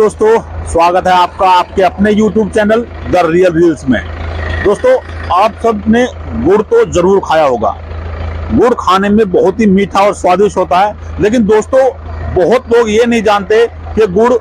दोस्तों, स्वागत है आपका आपके अपने YouTube channel the real reels में। दोस्तों, आप सब ने गुड़ तो जरूर खाया होगा। गुड़ खाने में बहुत ही मीठा और स्वादिष्ट होता है, लेकिन दोस्तों बहुत लोग ये नहीं जानते कि गुड़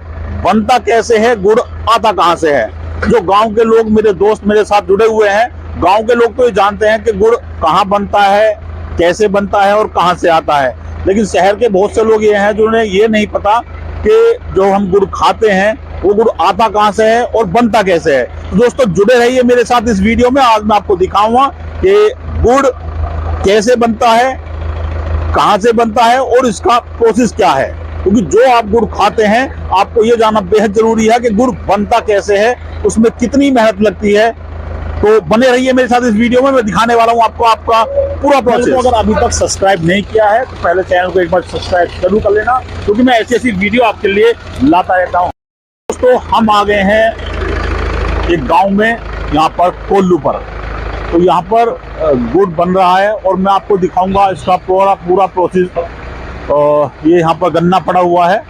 बनता कैसे है, गुड़ आता कहाँ से है। जो गांव के लोग, मेरे दोस्त मेरे साथ जुड़े हुए हैं, गांव के लोग तो ये जानते हैं कि गुड़ कहाँ बनता है, कैसे बनता है और कहाँ से आता है। लेकिन शहर के बहुत से लोग ये हैं जिन्हें ये नहीं पता कि जो हम गुड़ खाते हैं वो गुड़ आता कहाँ से है और बनता कैसे है। तो दोस्तों जुड़े रहिए मेरे साथ इस वीडियो में। आज मैं आपको दिखाऊंगा कि गुड़ कैसे बनता है, कहाँ से बनता है और इसका प्रोसेस क्या है। क्योंकि जो आप गुड़ खाते हैं आपको ये जानना बेहद जरूरी है कि गुड़ बनता कैसे है, उसमें कितनी मेहनत लगती है। तो बने रहिए मेरे साथ इस वीडियो में, मैं दिखाने वाला हूं आपको आपका पूरा प्रोसेस। अगर अभी तक सब्सक्राइब नहीं किया है तो पहले चैनल को एक बार सब्सक्राइब जरूर कर लेना, क्योंकि मैं ऐसी वीडियो आपके लिए लाता रहता हूं। दोस्तों, हम आ गए हैं एक गांव में, यहाँ पर कोल्लू पर। तो यहाँ पर गुड़ बन रहा है और मैं आपको दिखाऊंगा इसका पूरा प्रोसेस। ये यहाँ पर गन्ना पड़ा हुआ है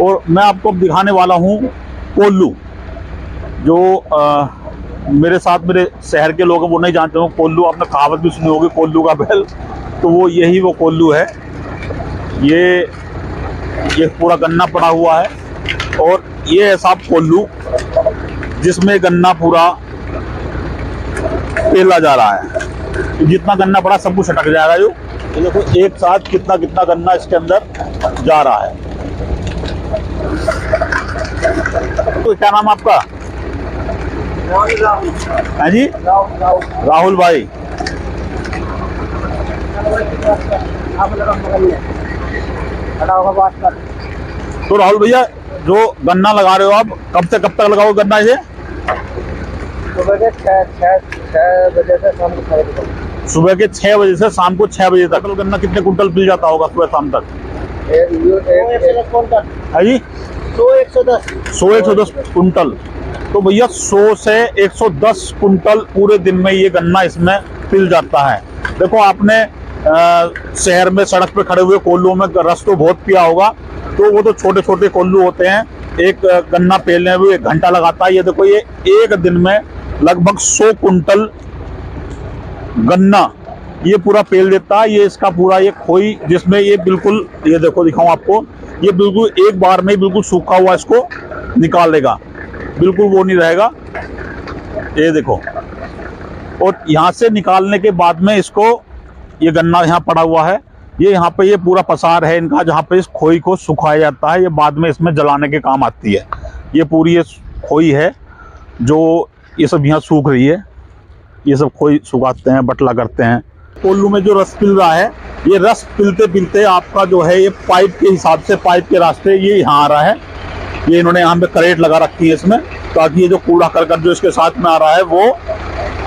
और मैं आपको दिखाने वाला हूँ कोल्लू। जो मेरे साथ मेरे शहर के लोग वो नहीं जानते हो कोल्लू, आपने कहावत भी सुनी होगी कोल्लू का बैल, तो वो यही वो कोल्लू है। ये पूरा गन्ना पड़ा हुआ है और ये है साहब कोल्लू, जिसमें गन्ना पूरा पेला जा रहा है। तो जितना गन्ना पड़ा सब कुछ अटक जाएगा। जो ये देखो एक साथ कितना कितना गन्ना इसके अंदर जा रहा है। तो क्या नाम आपका? है जी, राहुल भाई। तो राहुल भैया, जो गन्ना लगा रहे हो आप, कब से कब तक लगाओ गन्ना इसे? सुबह के 6 बजे से शाम को 6 बजे तक। सुबह के 6 बजे से शाम को 6 बजे तक। गन्ना कितने कुंटल मिल जाता होगा सुबह शाम तक? है जी, 100-110 कुंटल। तो भैया 100 से 110 कुंटल पूरे दिन में ये गन्ना इसमें पिल जाता है। देखो, आपने शहर में सड़क पे खड़े हुए कोल्लू में रस तो बहुत पिया होगा, तो वो तो छोटे छोटे कोल्लू होते हैं। एक गन्ना पेलने में 1 घंटा लगाता है। ये देखो, ये एक दिन में लगभग 100 कुंटल गन्ना ये पूरा पेल देता है। ये इसका पूरा ये खोई, जिसमें ये बिल्कुल, ये देखो दिखाऊं आपको, ये बिल्कुल एक बार में बिल्कुल सूखा हुआ इसको निकाल लेगा, बिल्कुल वो नहीं रहेगा। ये देखो, और यहाँ से निकालने के बाद में इसको, ये गन्ना यहाँ पड़ा हुआ है, ये यहाँ पे ये पूरा पसार है इनका, जहाँ पे इस खोई को सुखाया जाता है। ये बाद में इसमें जलाने के काम आती है। ये पूरी ये खोई है जो ये सब यहाँ सूख रही है। ये सब खोई सुखाते हैं, बटला करते हैं। कोल्लू में जो रस पिल रहा है, ये रस पिलते पिलते आपका जो है ये पाइप के हिसाब से, पाइप के रास्ते ये यहाँ आ रहा है। ये इन्होंने यहाँ पे करेट लगा रखी है इसमें, ताकि ये जो कूड़ा करकट जो इसके साथ में आ रहा है वो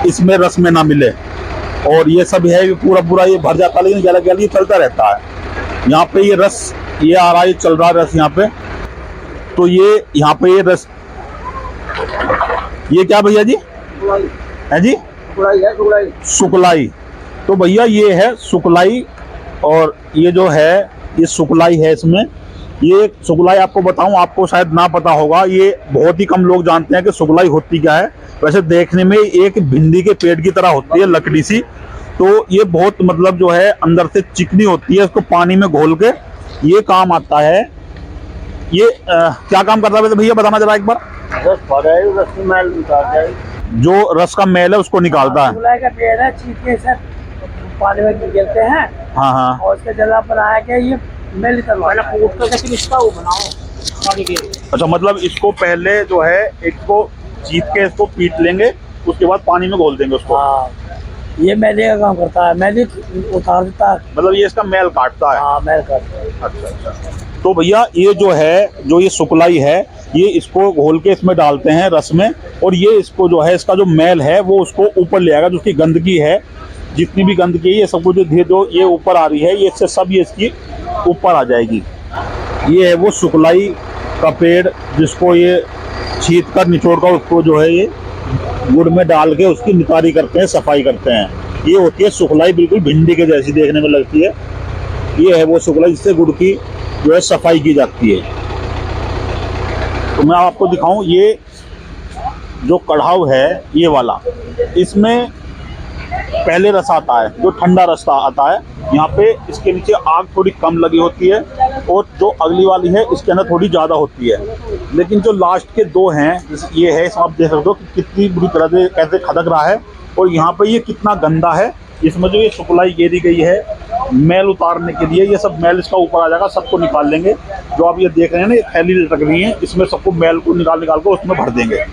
इसमें रस में ना मिले। और ये सब है पूरा ये भर जाता है, लेकिन गैला गैला ये चलता रहता है। यहाँ पे ये रस ये आ रहा है, ये चल रहा है रस यहाँ पे। तो ये यहाँ पे ये रस, ये क्या भैया जी है जी? सुकलाई। तो भैया ये है सुकलाई, और ये जो है ये सुकलाई है। इसमें ये सुकलाई आपको बताऊं, आपको शायद ना पता होगा, ये बहुत ही कम लोग जानते हैं कि सुकलाई होती क्या है। वैसे देखने में एक भिंडी के पेड़ की तरह होती है, लकड़ी सी। तो ये बहुत मतलब जो है अंदर से चिकनी होती है, इसको पानी में घोल के ये काम आता है। ये क्या काम करता है भैया, बताना जरा एक बार। जो रस का मैल है उसको निकालता है। का पेड़ है, चीके से पानी में गिरते हैं। हाँ हाँ। और उसके जगह पर आया के ये मेल निकलवाना, कूट कर फिर इसका वो बनाओ पानी के। अच्छा, मतलब इसको पहले जो है इसको चीप के इसको पीट लेंगे, उसके बाद पानी में घोल देंगे उसको। हाँ, ये मैले का काम करता है, मैले उतार देता है। मतलब ये इसका मैल काटता है। हाँ, मैल काटता है। अच्छा। तो भैया ये जो है, जो ये सुकलाई है, ये इसको घोल के इसमें डालते हैं रस में, और ये इसको जो है इसका जो मैल है वो उसको ऊपर ले आएगा। जो उसकी गंदगी है, जितनी भी गंदगी है, ये सब कुछ जो ये ऊपर आ रही है, ये इससे सब ये इसकी ऊपर आ जाएगी। ये है वो सुकलाई का पेड़, जिसको ये छीत कर निचोड़ कर उसको जो है ये गुड़ में डाल के उसकी नितारी करते हैं, सफाई करते हैं। ये होती है सुकलाई, बिल्कुल भिंडी के जैसी देखने में लगती है। ये है वो सुकलाई जिससे गुड़ की जो है सफाई की जाती है। तो मैं आपको दिखाऊं, ये जो कढ़ाव है ये वाला, इसमें पहले रस आता है, जो ठंडा रास्ता आता है। यहाँ पे इसके नीचे आग थोड़ी कम लगी होती है, और जो अगली वाली है इसके अंदर थोड़ी ज़्यादा होती है। लेकिन जो लास्ट के दो हैं, ये है, इसमें आप देख सकते हो कि कितनी बुरी तरह से कैसे खदक रहा है, और यहाँ पे ये कितना गंदा है। इसमें जो ये सप्लाई दे दी गई है मैल उतारने के लिए, ये सब मैल इसका ऊपर आ जाएगा, सबको निकाल लेंगे। जो आप ये देख रहे हैं ना, ये थैली लटक रही है, इसमें सबको मैल को निकाल के उसमें भर देंगे।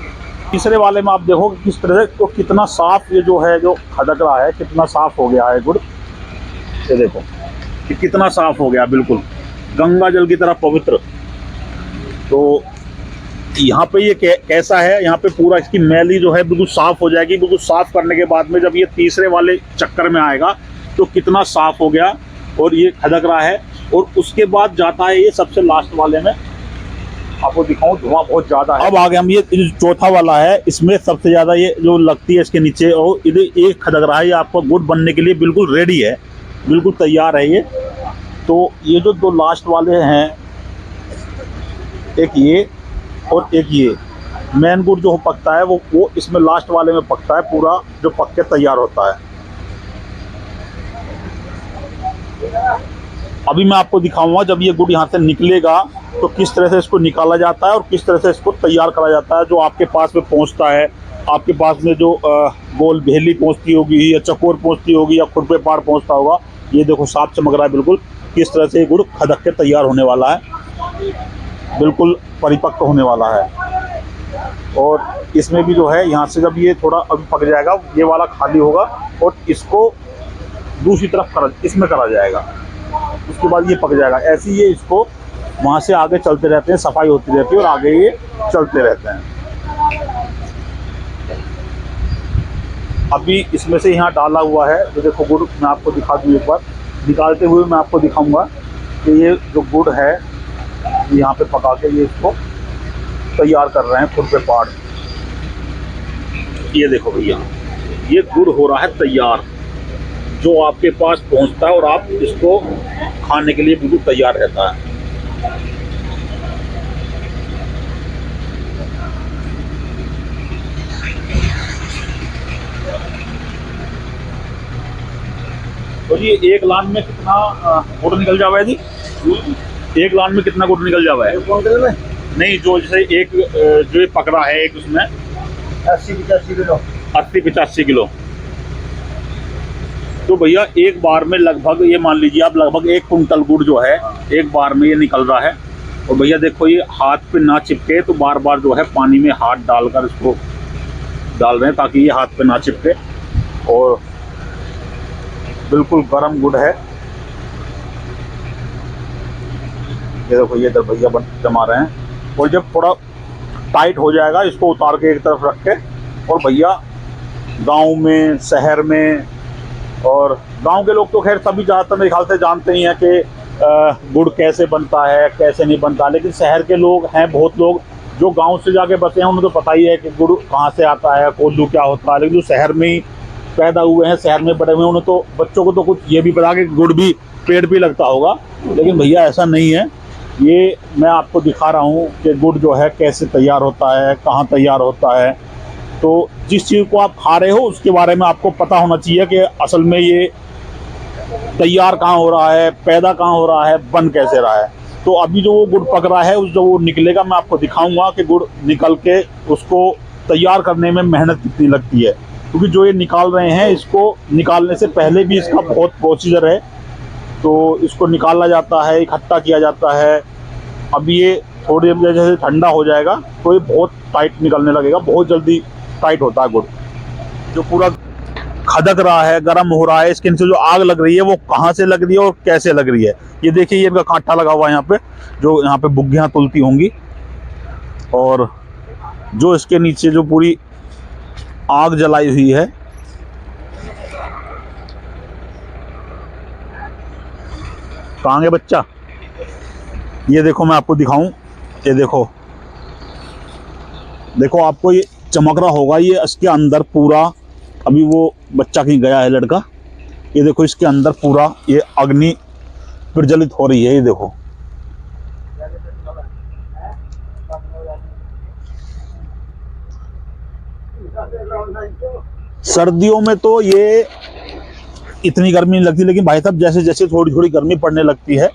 तीसरे वाले में आप देखो कि किस तरह से, तो कितना साफ ये जो है, जो खदक रहा है, कितना साफ हो गया है गुड़। ये देखो कि कितना साफ हो गया, बिल्कुल गंगा जल की तरह पवित्र। तो यहाँ पे ये कैसा है, यहाँ पे पूरा इसकी मैली जो है बिल्कुल साफ हो जाएगी। बिल्कुल साफ करने के बाद में जब ये तीसरे वाले चक्कर में आएगा तो कितना साफ हो गया, और ये खदक रहा है। और उसके बाद जाता है ये सबसे लास्ट वाले में, आपको दिखाऊं, धुआं बहुत ज्यादा है। अब आगे हम ये चौथा वाला है, इसमें सबसे ज्यादा ये जो लगती है इसके नीचे, और इधर एक खदक रहा है। ये आपको गुड़ बनने के लिए बिल्कुल रेडी है, बिल्कुल तैयार है ये। तो ये जो दो लास्ट वाले हैं, एक ये और एक ये, मेन गुड़ जो पकता है वो इसमें लास्ट वाले में पकता है, पूरा जो पक के तैयार होता है। अभी मैं आपको दिखाऊंगा जब ये गुड़ यहाँ से निकलेगा तो किस तरह से इसको निकाला जाता है और किस तरह से इसको तैयार करा जाता है। जो आपके पास में पहुँचता है, आपके पास में जो गोल भेली पहुँचती होगी, या चकोर पहुँचती होगी, या खुरपे पार पहुँचता होगा, ये देखो साफ चमक रहा है बिल्कुल। किस तरह से गुड़ खदक के तैयार होने वाला है, बिल्कुल परिपक्व होने वाला है। और इसमें भी जो है, यहाँ से जब ये थोड़ा अभी पक जाएगा, ये वाला खाली होगा और इसको दूसरी तरफ इसमें करा जाएगा, उसके बाद ये पक जाएगा। ऐसे ही ये इसको वहाँ से आगे चलते रहते हैं, सफाई होती रहती है और आगे ये चलते रहते हैं। अभी इसमें से यहाँ डाला हुआ है, तो देखो गुड़ मैं आपको दिखा दूँ एक बार, निकालते हुए मैं आपको दिखाऊंगा कि ये जो गुड़ है यहाँ पे पका के ये इसको तैयार कर रहे हैं खुरपे पाड़। ये देखो भैया, ये गुड़ हो रहा है तैयार, जो आपके पास पहुंचता है और आप इसको खाने के लिए बिल्कुल तैयार रहता है। तो ये एक लान में कितना गुड़ निकल जावा है जी? एक लान में कितना गुड़ निकल जावा है? में नहीं, जो जैसे एक जो ये पकड़ा है एक, उसमें 80-85 किलो, 80-85 किलो। तो भैया एक बार में लगभग, ये मान लीजिए आप, लगभग 1 कुंटल गुड़ जो है एक बार में ये निकल रहा है। और भैया देखो, ये हाथ पे ना चिपके, तो बार बार जो है पानी में हाथ डालकर इसको डाल रहे हैं ताकि ये हाथ पे ना चिपके। और बिल्कुल गर्म गुड़ है। ये देखो, ये इधर भैया जमा रहे हैं। और जब थोड़ा टाइट हो जाएगा, इसको उतार के एक तरफ रख के, और भैया गांव में, शहर में, और गांव के लोग तो खैर सभी ज़्यादातर मेरे ख्याल से जानते ही हैं कि गुड़ कैसे बनता है, कैसे नहीं बनता। लेकिन शहर के लोग हैं, बहुत लोग जो गांव से जाके बसे हैं, उन्हें तो पता ही है कि गुड़ कहाँ से आता है, कोल्लू क्या होता है। लेकिन जो शहर में ही पैदा हुए हैं, शहर में बड़े हुए हैं, उन्हें तो, बच्चों को तो कुछ ये भी पता कि गुड़ भी पेड़ पे लगता होगा। लेकिन भैया ऐसा नहीं है। ये मैं आपको दिखा रहा हूँ कि गुड़ जो है कैसे तैयार होता है, कहाँ तैयार होता है। तो जिस चीज़ को आप खा रहे हो उसके बारे में आपको पता होना चाहिए कि असल में ये तैयार कहाँ हो रहा है, पैदा कहाँ हो रहा है, बन कैसे रहा है। तो अभी जो वो गुड़ पक रहा है, उस जो वो निकलेगा, मैं आपको दिखाऊंगा कि गुड़ निकल के उसको तैयार करने में मेहनत कितनी लगती है। क्योंकि जो ये निकाल रहे हैं, इसको निकालने से पहले भी इसका बहुत प्रोसीजर है। तो इसको निकाला जाता है, इकट्ठा किया जाता है। अब ये थोड़ी देर जैसे ठंडा हो जाएगा तो ये बहुत टाइट निकलने लगेगा, बहुत जल्दी टाइट होता है गुड़। जो पूरा खदक रहा है, गर्म हो रहा है, इसके नीचे जो आग लग रही है वो कहाँ से लग रही है और कैसे लग रही है। ये देखिए, ये इनका कांटा लगा हुआ है यहाँ पे, जो यहाँ पे बुग्गियाँ तुलती होंगी। और जो इसके नीचे जो पूरी आग जलाई हुई है, कहाँ गए बच्चा? ये देखो, मैं आपको दिखाऊं, ये देखो, देखो आपको ये चमक रहा होगा। ये इसके अंदर पूरा, अभी वो बच्चा कहीं गया है लड़का, ये देखो इसके अंदर पूरा ये अग्नि प्रज्वलित हो रही है। ये देखो, सर्दियों में तो ये इतनी गर्मी नहीं लगती, लेकिन भाई साहब जैसे जैसे थोड़ी थोड़ी गर्मी पड़ने लगती है,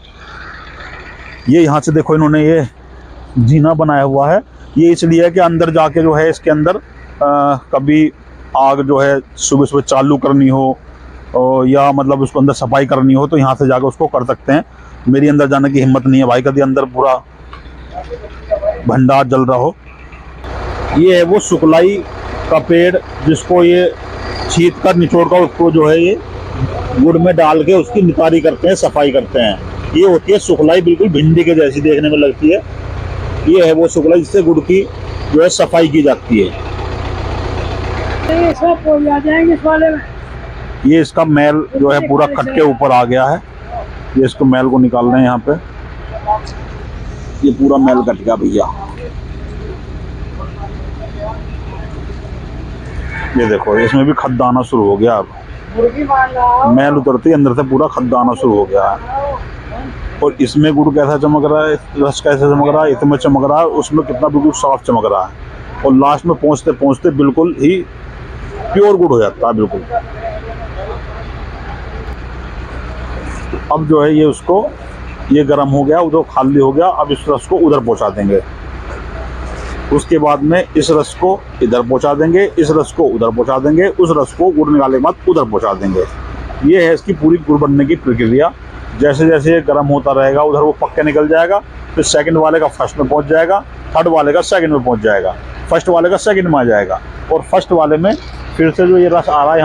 ये यहाँ से देखो इन्होंने ये जीना बनाया हुआ है। ये इसलिए है कि अंदर जाके जो है इसके अंदर कभी आग जो है सुबह सुबह चालू करनी हो या मतलब उसको अंदर सफाई करनी हो तो यहाँ से जाकर उसको कर सकते हैं। मेरी अंदर जाने की हिम्मत नहीं है भाई, कभी अंदर पूरा भंडार जल रहा हो। ये है वो सुकलाई का पेड़ जिसको ये छीत कर निचोड़ कर उसको जो है ये गुड़ में डाल के उसकी नितारी करते हैं, सफाई करते हैं। ये होती है सुकलाई, बिल्कुल भिंडी के जैसी देखने में लगती है। ये है वो सुकलाई जिससे गुड़ की जो है सफाई की जाती है। सब आ जाएंगे इस वाले में। ये इसका मैल जो है पूरा कट के ऊपर आ गया है। ये इसको मैल को निकाल रहे हैं यहाँ पे। ये पूरा मैल कट गया भैया, ये देखो इसमें भी खद्दा आना शुरू हो गया। अब मैल उतरती है अंदर से पूरा खद्दा आना शुरू हो गया है। और इसमें गुड़ कैसा चमक रहा है, रस कैसे चमक रहा है, इसमें चमक रहा है, उसमें कितना बिल्कुल साफ चमक रहा है। और लास्ट में पहुंचते पहुंचते बिल्कुल ही प्योर गुड़ हो जाता है बिल्कुल। अब जो है ये उसको ये गर्म हो गया, उधर खाली हो गया। अब इस रस को उधर पहुंचा देंगे, उसके बाद में इस रस को इधर पहुंचा देंगे, इस रस को उधर पहुंचा देंगे, उस रस को गुड़ निकालने के बाद उधर पहुंचा देंगे। ये है इसकी पूरी गुड़ बनने की प्रक्रिया। जैसे जैसे ये गर्म होता रहेगा उधर वो पक के निकल जाएगा, फिर सेकंड वाले का फर्स्ट में पहुंच जाएगा, थर्ड वाले का सेकंड में पहुंच जाएगा, फर्स्ट वाले का सेकंड में आ जाएगा, और फर्स्ट वाले में फिर से जो ये रस आ रहा है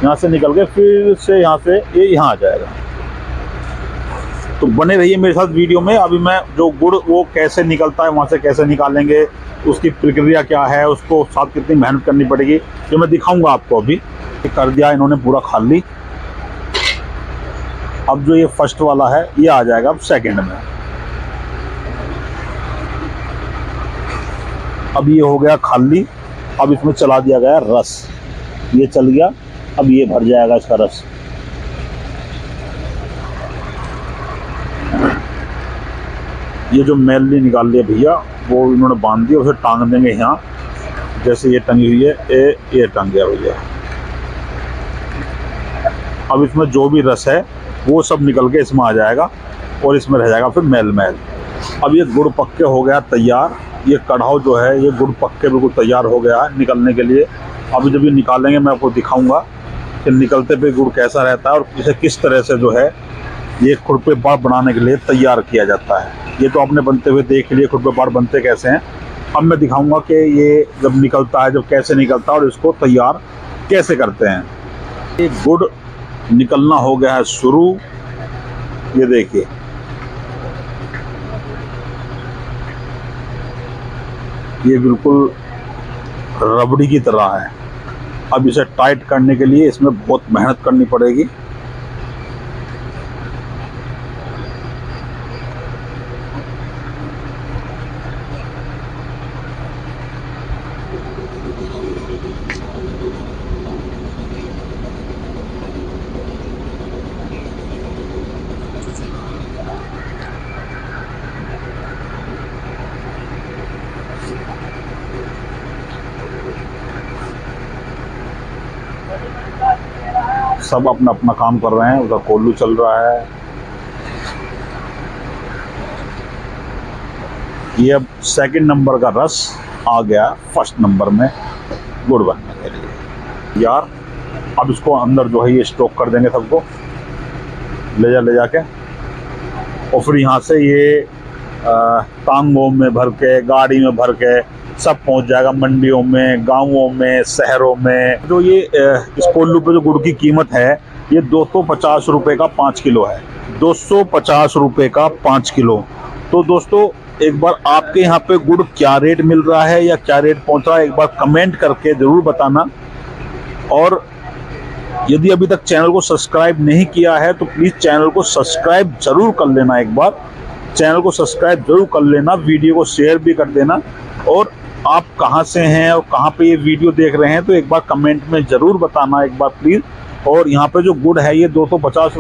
यहाँ से निकल के फिर से यहाँ से ये यहाँ आ जाएगा। तो बने रहिए मेरे साथ वीडियो में। अभी मैं जो गुड़ वो कैसे निकलता है, वहाँ से कैसे निकालेंगे, उसकी प्रक्रिया क्या है, उसको साथ कितनी मेहनत करनी पड़ेगी, जो मैं दिखाऊंगा आपको। अभी कर दिया इन्होंने पूरा खाली। अब जो ये फर्स्ट वाला है ये आ जाएगा अब सेकंड में। अब ये हो गया खाली। अब इसमें चला दिया गया रस, ये चल गया। अब ये भर जाएगा इसका रस। ये जो मैली निकाल लिया भैया वो इन्होंने बांध दिया, उसे टांग देंगे यहाँ। जैसे ये टंगी हुई है ये टंग गया भैया। अब इसमें जो भी रस है वो सब निकल के इसमें आ जाएगा और इसमें रह जाएगा फिर मैल। अब ये गुड़ पक के हो गया तैयार। ये कढ़ाव जो है ये गुड़ पक के बिल्कुल तैयार हो गया है निकलने के लिए। अभी जब ये निकालेंगे मैं आपको दिखाऊंगा कि निकलते पे गुड़ कैसा रहता है और इसे किस तरह से जो है ये खुरपे बाड़ बनाने के लिए तैयार किया जाता है। ये तो आपने बनते हुए देख लिए खुरपे बाड़ बनते कैसे हैं। अब मैं दिखाऊंगा कि ये जब निकलता है जब कैसे निकलता है और इसको तैयार कैसे करते हैं। ये गुड़ निकलना हो गया है शुरू। ये देखिए ये बिल्कुल रबड़ी की तरह है। अब इसे टाइट करने के लिए इसमें बहुत मेहनत करनी पड़ेगी। सब अपना अपना काम कर रहे हैं। उधर कोल्लू चल रहा है। ये अब सेकंड नंबर का रस आ गया फर्स्ट नंबर में गुड़ बनने के लिए यार। अब इसको अंदर जो है ये स्टॉक कर देंगे, सबको ले जाके और फिर यहाँ से ये टांगों में भर के गाड़ी में भर के सब पहुँच जाएगा मंडियों में, गांवों में, शहरों में। जो ये इस कोल्लू पे जो गुड़ की कीमत है ये 250 रुपये का 5 किलो है। 250 रुपये का 5 किलो। तो दोस्तों एक बार आपके यहाँ पे गुड़ क्या रेट मिल रहा है या क्या रेट पहुँच रहा है एक बार कमेंट करके ज़रूर बताना। और यदि अभी तक चैनल को सब्सक्राइब नहीं किया है तो प्लीज़ चैनल को सब्सक्राइब ज़रूर कर लेना। एक बार चैनल को सब्सक्राइब ज़रूर कर लेना, वीडियो को शेयर भी कर देना। और आप कहाँ से हैं और कहाँ पे ये वीडियो देख रहे हैं तो एक बार कमेंट में ज़रूर बताना एक बार प्लीज़। और यहाँ पे जो गुड़ है ये 250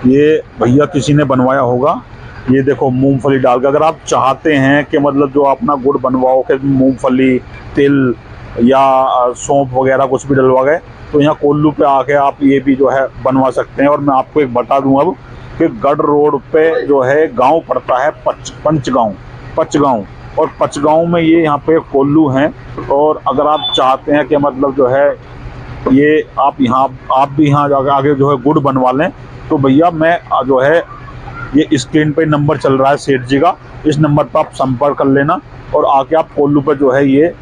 ये भैया किसी ने बनवाया होगा। ये देखो मूंगफली डाल के, अगर आप चाहते हैं कि मतलब जो अपना गुड़ बनवाओ कि मूंगफली तिल या सौंफ वगैरह कुछ भी डलवा गए तो यहाँ कोल्लू पे आके आप ये भी जो है बनवा सकते हैं। और मैं आपको एक बता दूं अब कि गढ़ रोड पे जो है गांव पड़ता है पचगांव, और पचगांव में ये यहाँ पे कोल्लू हैं। और अगर आप चाहते हैं कि मतलब जो है ये आप भी यहाँ आगे जो है गुड़ बनवा लें तो भैया मैं जो है ये स्क्रीन पे नंबर चल रहा है सेठ जी का, इस नंबर पर आप संपर्क कर लेना और आके आप कोल्लू पे जो है ये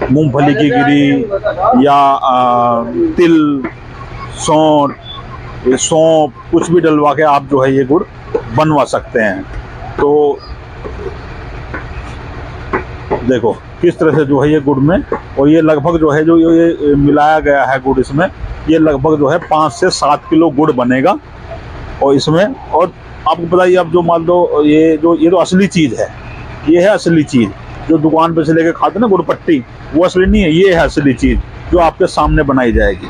मूंगफली की गिरी या तिल सौंफ कुछ भी डलवा के आप जो है ये गुड़ बनवा सकते हैं। तो देखो किस तरह से जो है ये गुड़ में, और ये लगभग जो है जो ये मिलाया गया है गुड़ इसमें, ये लगभग जो है 5 से 7 किलो गुड़ बनेगा। और इसमें और आपको बताइए अब जो मान लो ये तो असली चीज़ है, ये है असली चीज़ जो दुकान पे से लेके खाते ना गुड़ पट्टी, वो असली नहीं है, ये है असली चीज़ जो आपके सामने बनाई जाएगी।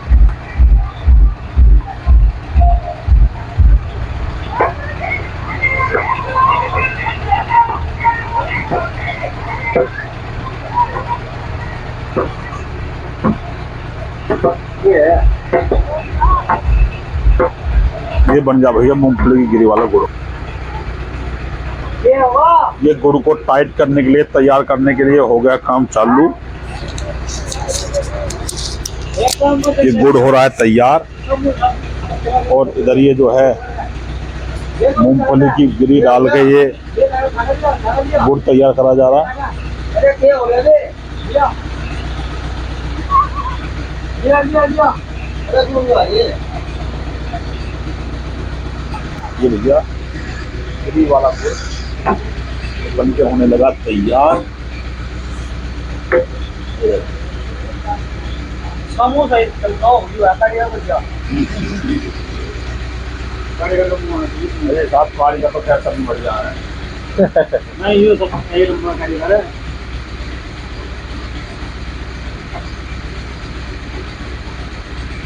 ये बन जा भैया मूंगफली की गिरी वाला गुड़। ये गुड़ को टाइट करने के लिए, तैयार करने के लिए हो गया काम चालू। ये गुड़ हो रहा है तैयार और इधर ये जो है मूंगफली की गिरी डाल के ये गुड़ तैयार करा जा रहा है। ये भैया गिरी वाला गुड़ बन के होने लगा तैयार। मेरे साथ पानी का तो खैर सब बढ़ जा रहा है। नहीं ये सब सही नंबर कारीगर है।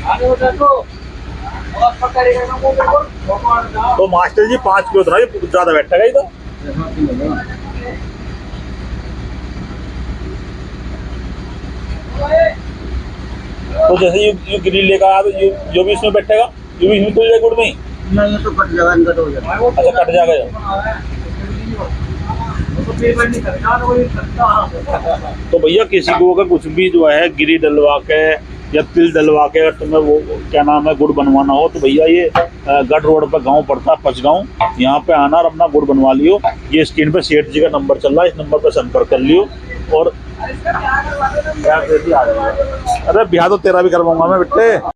आगे बता तो मास्टर जी 5 किलो था, ये ज्यादा बैठा गई तो जैसे ये गिरी लेकर आया तो ये जो भी इसमें बैठेगा ये भी इसमें तो गुड़ में ही नहीं, ये तो कट जाएगा, इनका हो जाएगा। अच्छा कट जाएगा। तो भैया किसी को अगर कुछ भी जो है गिरी डलवा के या तिल डलवा के अगर तुम्हें वो क्या नाम है गुड़ बनवाना हो तो भैया ये गढ़ रोड पर गांव पड़ता है पचगांव, यहाँ पे आना और अपना गुड़ बनवा लियो। ये स्क्रीन पे सेठ जी का नंबर चल रहा है, इस नंबर पर संपर्क कर लियो। और अरे ब्याह तो तेरा भी करवाऊंगा मैं बेटे।